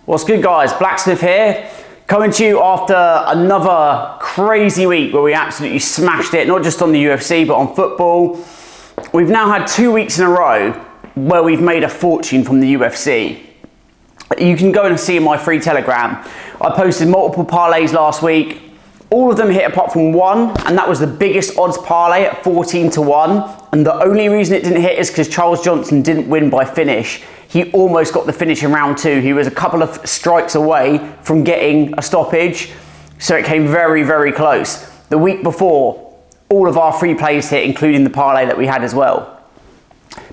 What's good, guys? Blacksmith here, coming to you after another crazy week where we absolutely smashed it, not just on the UFC but on football. We've now had 2 weeks in a row where we've made a fortune from the UFC. You can go and see in my free Telegram. I posted multiple parlays last week. All of them hit apart from one, and that was the biggest odds parlay at 14 to 1. And the only reason it didn't hit is because Charles Johnson didn't win by finish. He almost got the finish in round 2. He was a couple of strikes away from getting a stoppage. So it came very, very close. The week before, all of our free plays hit, including the parlay that we had as well.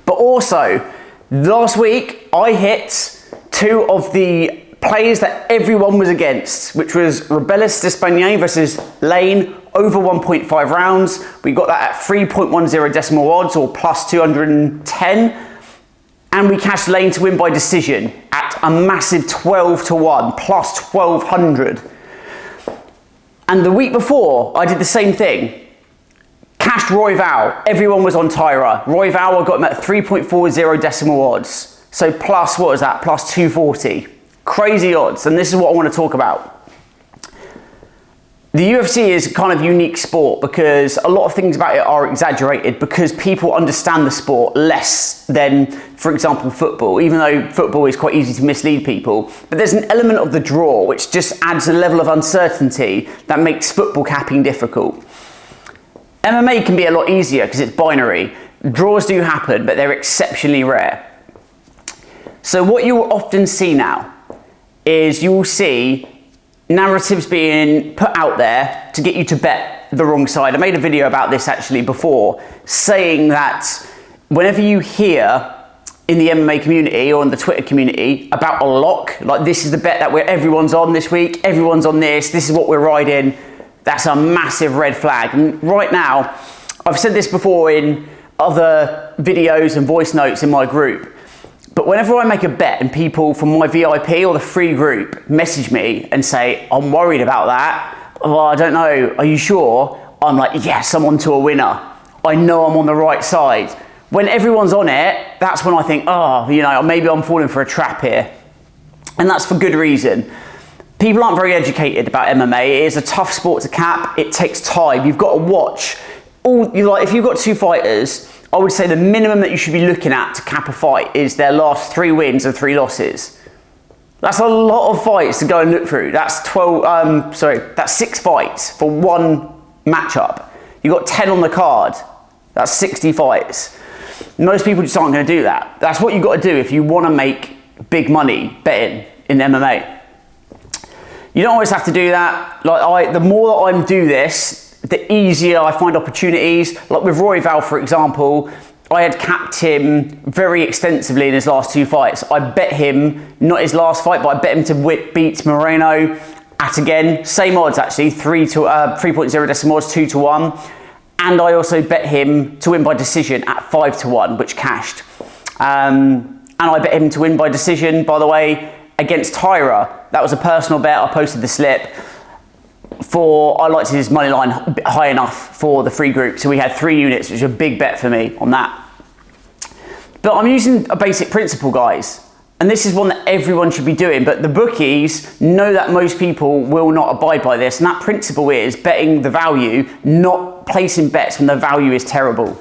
But also, last week, I hit 2 of the players that everyone was against, which was Rebellis Despaigne versus Lane over 1.5 rounds. We got that at 3.10 decimal odds, or plus 210. And we cashed Lane to win by decision at a massive 12 to 1, plus 1200. And the week before, I did the same thing. Cashed Royval. Everyone was on Tyra. Royval, I got him at 3.40 decimal odds. So plus, what was that? Plus 240. Crazy odds. And this is what I want to talk about. The UFC is a kind of unique sport because a lot of things about it are exaggerated because people understand the sport less than, for example, football, even though football is quite easy to mislead people. But there's an element of the draw which just adds a level of uncertainty that makes football capping difficult. MMA can be a lot easier because it's binary. Draws do happen, but they're exceptionally rare. So what you will often see now is you will see narratives being put out there to get you to bet the wrong side. I made a video about this actually before, saying that whenever you hear in the MMA community or in the Twitter community about a lock, like this is the bet that everyone's on this week, everyone's on this is what we're riding, that's a massive red flag. And right now, I've said this before in other videos and voice notes in my group, but whenever I make a bet and people from my VIP or the free group message me and say, I'm worried about that, well, I don't know, are you sure? I'm like, yes, I'm on to a winner. I know I'm on the right side. When everyone's on it, that's when I think, oh, you know, maybe I'm falling for a trap here. And that's for good reason. People aren't very educated about MMA. It is a tough sport to cap. It takes time. You've got to watch. If you've got 2 fighters, I would say the minimum that you should be looking at to cap a fight is their last 3 wins and 3 losses. That's a lot of fights to go and look through. That's 6 fights for 1 matchup. You've got 10 on the card. That's 60 fights. Most people just aren't going to do that. That's what you've got to do if you want to make big money betting in MMA. You don't always have to do that. The more that I do this, the easier I find opportunities. Like with Royval, for example, I had capped him very extensively in his last 2 fights. I bet him, not his last fight, but I bet him to beat Moreno at, again, same odds actually, 3.0 decimal odds, 2 to 1. And I also bet him to win by decision at 5 to 1, which cashed. And I bet him to win by decision, by the way, against Tyra. That was a personal bet. I posted the slip. I liked his money line high enough for the free group, so we had 3 units, which was a big bet for me on that. But I'm using a basic principle, guys, and this is one that everyone should be doing, but the bookies know that most people will not abide by this, and that principle is betting the value, not placing bets when the value is terrible.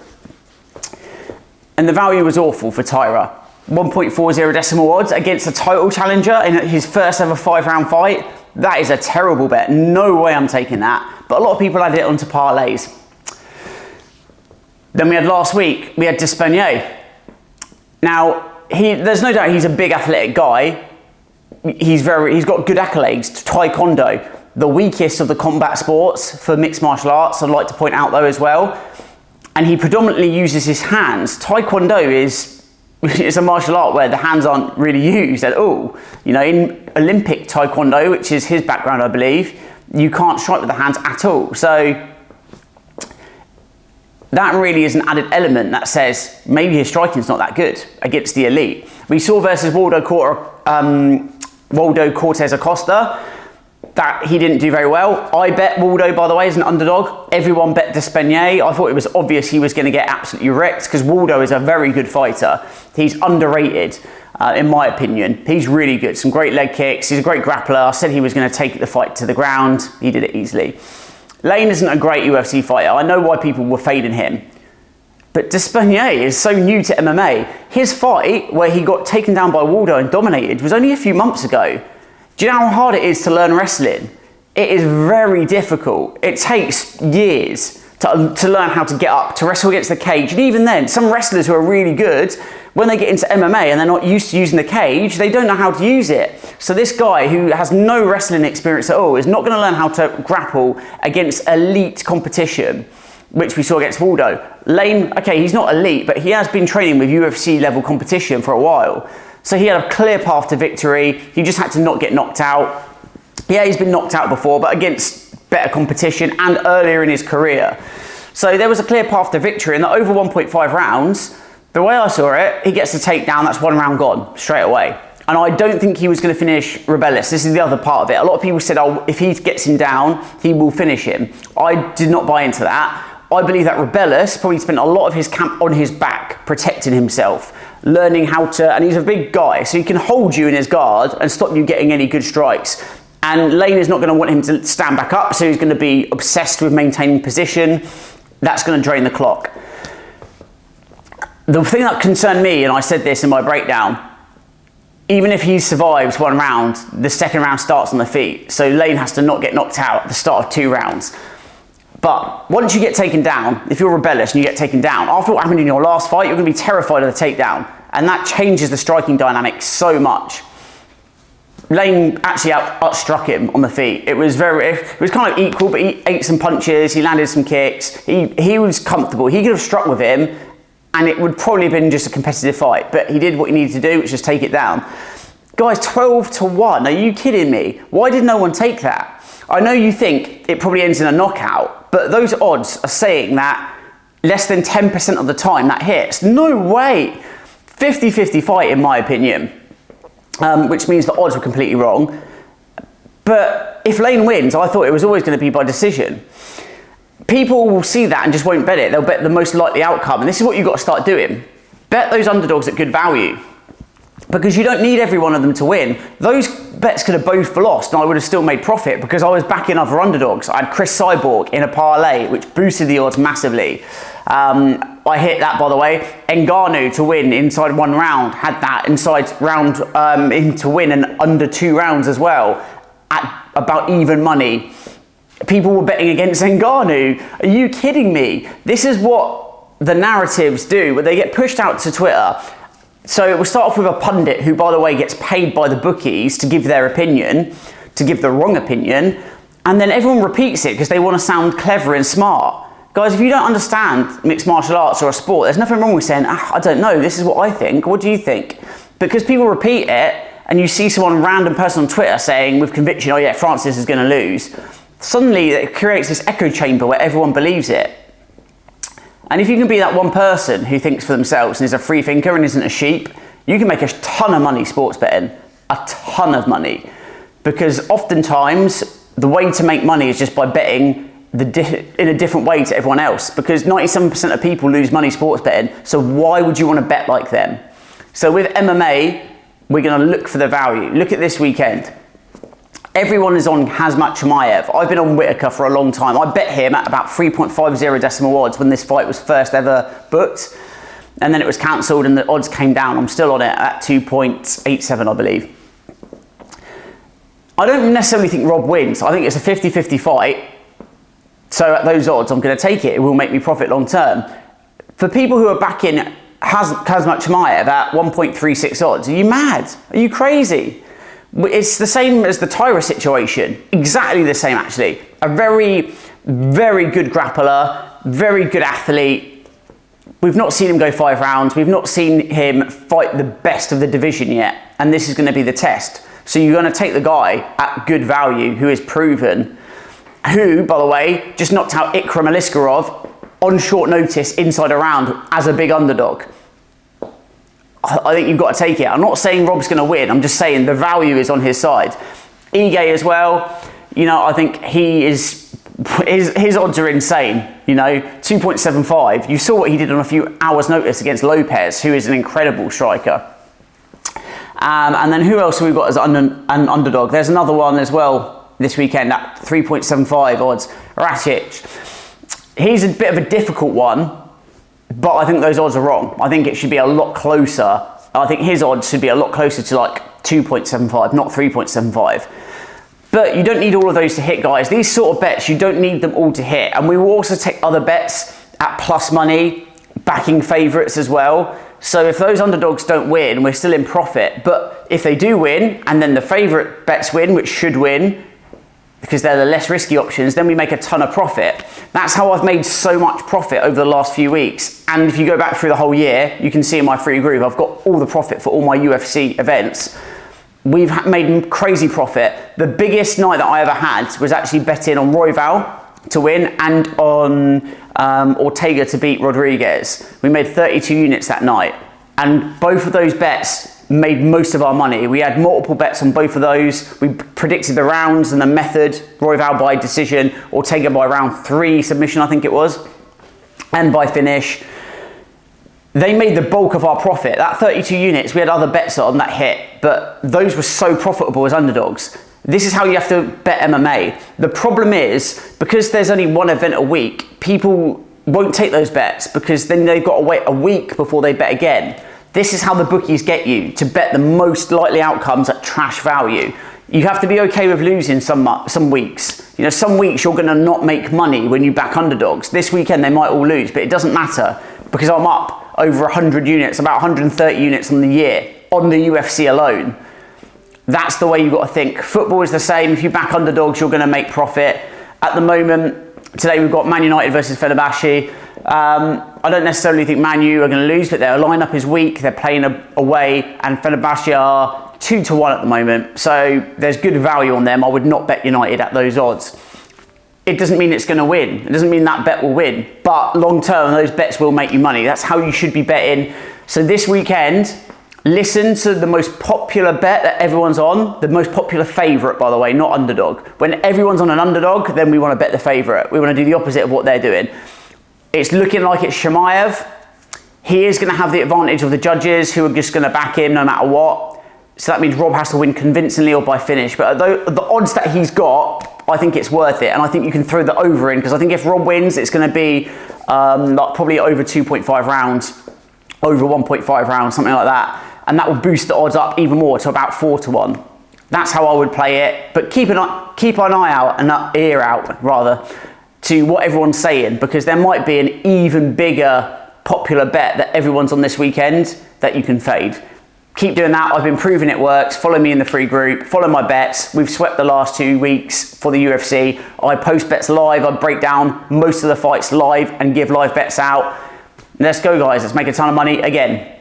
And the value was awful for Tyra. 1.40 decimal odds against a title challenger in his first ever 5-round fight. That is a terrible bet. No way I'm taking that. But a lot of people added it onto parlays. Then we had last week, we had Despaigne. Now, there's no doubt he's a big athletic guy. He's got good accolades. Taekwondo, the weakest of the combat sports for mixed martial arts, I'd like to point out though as well. And he predominantly uses his hands. Taekwondo is a martial art where the hands aren't really used at all. You know, in Olympic Taekwondo, which is his background, I believe, you can't strike with the hands at all. So that really is an added element that says maybe his striking's not that good against the elite. We saw versus Waldo Cortez Acosta that he didn't do very well. I bet Waldo, by the way, is an underdog. Everyone bet Despaigne. I thought it was obvious he was going to get absolutely wrecked because Waldo is a very good fighter. He's underrated. in my opinion. He's really good, some great leg kicks, he's a great grappler. I said he was going to take the fight to the ground, he did it easily. Lane isn't a great UFC fighter, I know why people were fading him. But Despanier is so new to MMA. His fight, where he got taken down by Waldo and dominated, was only a few months ago. Do you know how hard it is to learn wrestling? It is very difficult. It takes years to learn how to get up, to wrestle against the cage. And even then, some wrestlers who are really good, when they get into MMA and they're not used to using the cage, they don't know how to use it. So this guy who has no wrestling experience at all is not going to learn how to grapple against elite competition, which we saw against Waldo. Lane, okay, he's not elite, but he has been training with UFC level competition for a while. So he had a clear path to victory. He just had to not get knocked out. Yeah, he's been knocked out before, but against better competition and earlier in his career. So there was a clear path to victory, and over 1.5 rounds, the way I saw it, he gets the takedown, that's 1 round gone, straight away. And I don't think he was going to finish Rebellis. This is the other part of it. A lot of people said, oh, if he gets him down, he will finish him. I did not buy into that. I believe that Rebellis probably spent a lot of his camp on his back, protecting himself, learning how to, and he's a big guy, so he can hold you in his guard and stop you getting any good strikes. And Lane is not going to want him to stand back up, so he's going to be obsessed with maintaining position. That's going to drain the clock. The thing that concerned me, and I said this in my breakdown, even if he survives 1 round, the second round starts on the feet. So Lane has to not get knocked out at the start of 2 rounds. But once you get taken down, if you're rebellious and you get taken down, after what happened in your last fight, you're going to be terrified of the takedown. And that changes the striking dynamic so much. Lane actually outstruck him on the feet. It was kind of equal, but he ate some punches, he landed some kicks. He was comfortable. He could have struck with him, and it would probably have been just a competitive fight. But he did what he needed to do, which was take it down. Guys, 12-1. Are you kidding me? Why did no one take that? I know you think it probably ends in a knockout, but those odds are saying that less than 10% of the time that hits. No way. 50-50 fight in my opinion, which means the odds were completely wrong. But if Lane wins, I thought it was always going to be by decision. People will see that and just won't bet it. They'll bet the most likely outcome. And this is what you've got to start doing. Bet those underdogs at good value. Because you don't need every one of them to win. Those bets could have both lost and I would have still made profit because I was backing other underdogs. I had Chris Cyborg in a parlay, which boosted the odds massively. I hit that, by the way. Ngannou to win inside 1 round, had that inside round to win and under 2 rounds as well at about even money. People were betting against Ngannou. Are you kidding me? This is what the narratives do, where they get pushed out to Twitter. So it will start off with a pundit who, by the way, gets paid by the bookies to give their opinion, to give the wrong opinion, and then everyone repeats it because they want to sound clever and smart. Guys, if you don't understand mixed martial arts or a sport, there's nothing wrong with saying, I don't know, this is what I think, what do you think? Because people repeat it, and you see someone, random person on Twitter saying with conviction, oh yeah, Francis is going to lose. Suddenly it creates this echo chamber where everyone believes it. And if you can be that one person who thinks for themselves and is a free thinker and isn't a sheep, you can make a ton of money sports betting. A ton of money. Because oftentimes, the way to make money is just by betting in a different way to everyone else. Because 97% of people lose money sports betting, so why would you want to bet like them? So with MMA, we're going to look for the value. Look at this weekend. Everyone is on Khamzat Chimaev. I've been on Whitaker for a long time. I bet him at about 3.50 decimal odds when this fight was first ever booked. And then it was cancelled and the odds came down. I'm still on it at 2.87, I believe. I don't necessarily think Rob wins. I think it's a 50-50 fight. So at those odds, I'm going to take it. It will make me profit long term. For people who are backing Khamzat Chimaev at 1.36 odds, are you mad? Are you crazy? It's the same as the Tyra situation. Exactly the same, actually. A very, very good grappler, very good athlete. We've not seen him go 5 rounds. We've not seen him fight the best of the division yet. And this is going to be the test. So you're going to take the guy at good value who is proven, who, by the way, just knocked out Ikram Aliskerov on short notice inside a round as a big underdog. I think you've got to take it. I'm not saying Rob's going to win. I'm just saying the value is on his side. Ige as well. You know, I think his odds are insane. You know, 2.75. You saw what he did on a few hours' notice against Lopez, who is an incredible striker. And then who else have we got as an underdog? There's another one as well this weekend at 3.75 odds. Rakic. He's a bit of a difficult one, but I think those odds are wrong. I think it should be a lot closer. I think his odds should be a lot closer to like 2.75, not 3.75. But you don't need all of those to hit, guys. These sort of bets, you don't need them all to hit. And we will also take other bets at plus money, backing favourites as well. So if those underdogs don't win, we're still in profit. But if they do win, and then the favourite bets win, which should win, because they're the less risky options, then we make a ton of profit. That's how I've made so much profit over the last few weeks. And if you go back through the whole year, you can see in my free group, I've got all the profit for all my UFC events. We've made crazy profit. The biggest night that I ever had was actually betting on Royval to win and on Ortega to beat Rodriguez. We made 32 units that night. And both of those bets made most of our money. We had multiple bets on both of those. We predicted the rounds and the method. Royval by decision, Ortega by round 3 submission, I think it was, and by finish. They made the bulk of our profit. That 32 units, we had other bets on that hit, but those were so profitable as underdogs. This is how you have to bet MMA. The problem is, because there's only one event a week, people won't take those bets because then they've got to wait a week before they bet again. This is how the bookies get you to bet the most likely outcomes at trash value. You have to be okay with losing some weeks. You know, some weeks you're gonna not make money when you back underdogs. This weekend they might all lose, but it doesn't matter because I'm up over 100 units, about 130 units on the year, on the UFC alone. That's the way you've got to think. Football is the same. If you back underdogs, you're going to make profit. At the moment, today we've got Man United versus Fenerbahce. I don't necessarily think Man U are going to lose, but their lineup is weak. They're playing away, and Fenerbahce are 2-1 at the moment. So there's good value on them. I would not bet United at those odds. It doesn't mean it's going to win. It doesn't mean that bet will win. But long term, those bets will make you money. That's how you should be betting. So this weekend, listen to the most popular bet that everyone's on. The most popular favourite, by the way, not underdog. When everyone's on an underdog, then we want to bet the favourite. We want to do the opposite of what they're doing. It's looking like it's Chimaev. He is going to have the advantage of the judges who are just going to back him no matter what. So that means Rob has to win convincingly or by finish. But the odds that he's got, I think it's worth it, and I think you can throw the over in because I think if Rob wins, it's going to be like probably over 2.5 rounds, over 1.5 rounds, something like that, and that will boost the odds up even more to about 4-1. That's how I would play it, but keep an eye out, an ear out rather, to what everyone's saying because there might be an even bigger popular bet that everyone's on this weekend that you can fade. Keep doing that. I've been proving it works. Follow me in the free group. Follow my bets. We've swept the last 2 weeks for the UFC. I post bets live. I break down most of the fights live and give live bets out. Let's go, guys. Let's make a ton of money again.